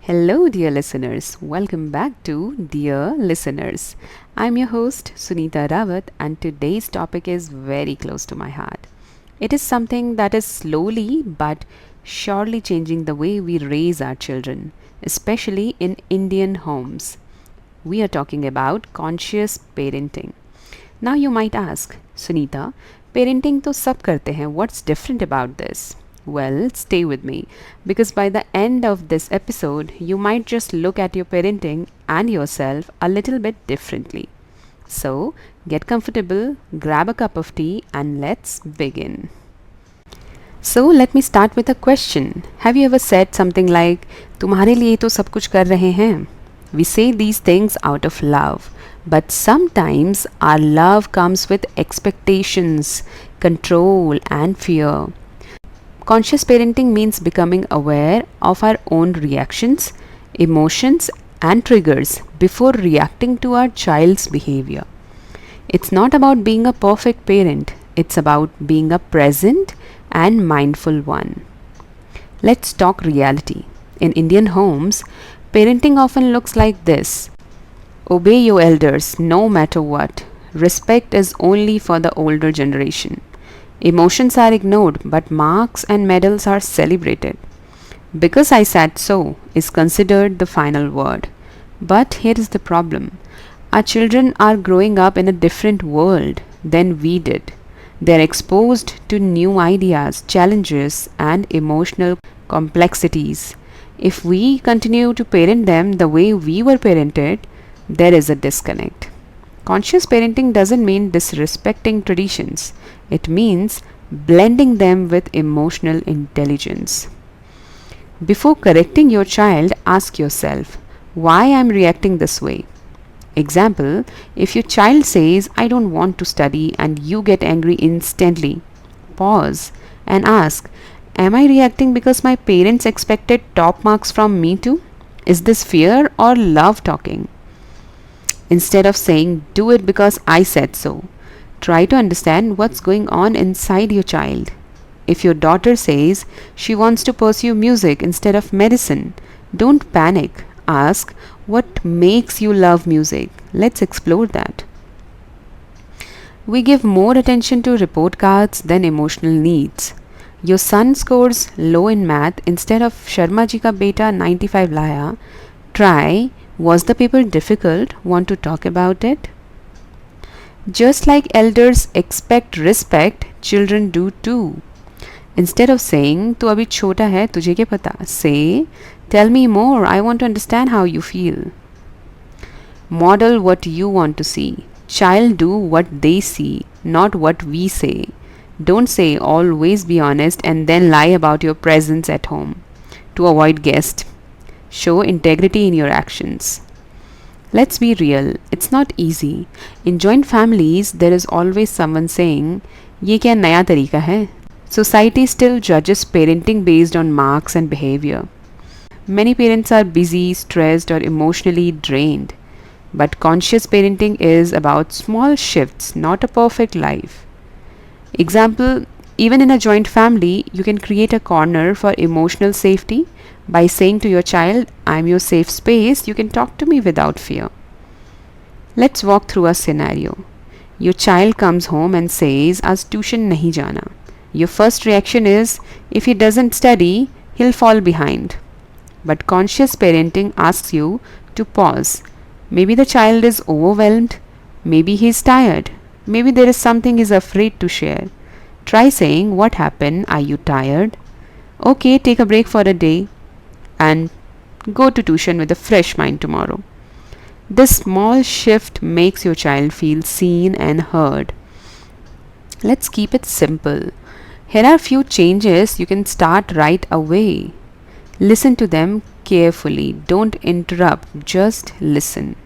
Hello, dear listeners. Welcome back to Dear Listeners. I'm your host, Sunita Rawat, and today's topic is very close to my heart. It is something that is slowly but surely changing the way we raise our children, especially in Indian homes. We are talking about conscious parenting. Now, you might ask, Sunita, parenting to sab karte hain. What's different about this? Well, stay with me because by the end of this episode, you might just look at your parenting and yourself a little bit differently. So, get comfortable, grab a cup of tea, and let's begin. So, let me start with a question. Have you ever said something like, तुम्हारे लिए तो सब कुछ कर रहे हैं? We say these things out of love, but sometimes our love comes with expectations, control, and fear. Conscious parenting means becoming aware of our own reactions, emotions, and triggers before reacting to our child's behavior. It's not about being a perfect parent, it's about being a present and mindful one. Let's talk reality. In Indian homes, parenting often looks like this: obey your elders no matter what. Respect is only for the older generation. Emotions are ignored, but marks and medals are celebrated. Because I said so is considered the final word. But here is the problem: our children are growing up in a different world than we did. They're exposed to new ideas, challenges, and emotional complexities. If we continue to parent them the way we were parented, there is a disconnect. Conscious parenting doesn't mean disrespecting traditions, it means blending them with emotional intelligence. Before correcting your child, ask yourself, why I'm reacting this way? Example, if your child says, I don't want to study, and you get angry instantly, pause and ask, am I reacting because my parents expected top marks from me too? Is this fear or love talking? Instead of saying, do it because I said so, try to understand what's going on inside your child. If your daughter says she wants to pursue music instead of medicine, don't panic. Ask, what makes you love music? Let's explore that. We give more attention to report cards than emotional needs. Your son scores low in math instead of Sharma ji ka beta 95 laya. Try, was the paper difficult? Want to talk about it? Just like elders expect respect, children do too. Instead of saying, "तू अभी छोटा है, तुझे क्या पता?" say, "Tell me more, I want to understand how you feel." Model what you want to see. Child do what they see, not what we say. Don't say always be honest and then lie about your presence at home to avoid guests. Show integrity in your actions. Let's be real, it's not easy. In joint families, there is always someone saying, "ये क्या नया तरीका है?" Society still judges parenting based on marks and behavior. Many parents are busy, stressed, or emotionally drained. But conscious parenting is about small shifts, not a perfect life. Example, even in a joint family, you can create a corner for emotional safety by saying to your child, I'm your safe space, you can talk to me without fear. Let's walk through a scenario. Your child comes home and says, आज tuition नहीं जाना. Your first reaction is, if he doesn't study, he'll fall behind. But conscious parenting asks you to pause. Maybe the child is overwhelmed. Maybe he's tired. Maybe there is something he's afraid to share. Try saying, what happened? Are you tired? Okay, take a break for a day and go to tuition with a fresh mind tomorrow. This small shift makes your child feel seen and heard. Let's keep it simple. Here are a few changes you can start right away. Listen to them carefully. Don't interrupt, just listen.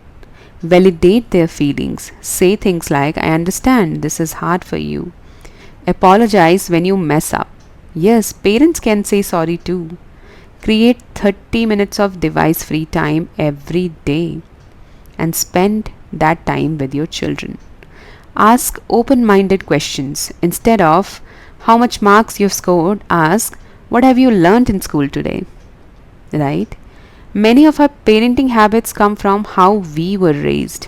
Validate their feelings. Say things like, I understand this is hard for you. Apologize when you mess up. Yes, parents can say sorry too. Create 30 minutes of device free time every day and spend that time with your children. Ask open minded questions. Instead of how much marks you've scored, ask what have you learned in school today? Right? Many of our parenting habits come from how we were raised.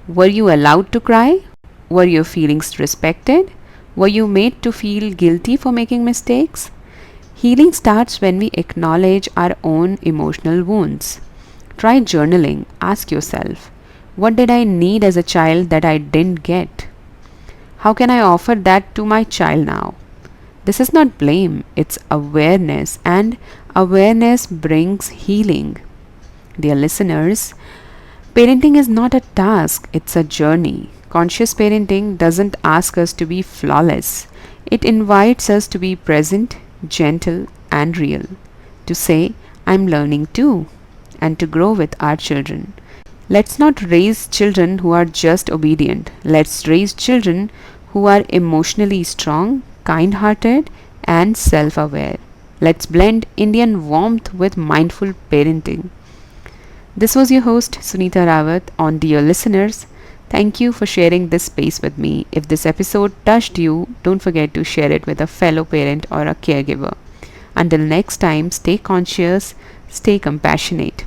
Were you allowed to cry? Were your feelings respected? Were you made to feel guilty for making mistakes? Healing starts when we acknowledge our own emotional wounds. Try journaling. Ask yourself, what did I need as a child that I didn't get? How can I offer that to my child now? This is not blame, it's awareness, and awareness brings healing. Dear listeners, parenting is not a task, it's a journey. Conscious parenting doesn't ask us to be flawless, it invites us to be present, gentle, and real. To say, I'm learning too, and to grow with our children. Let's not raise children who are just obedient. Let's raise children who are emotionally strong, kind hearted, and self aware. Let's blend Indian warmth with mindful parenting. This was your host, Sunita Rawat, on Dear Listeners. Thank you for sharing this space with me. If this episode touched you, don't forget to share it with a fellow parent or a caregiver. Until next time, stay conscious, stay compassionate.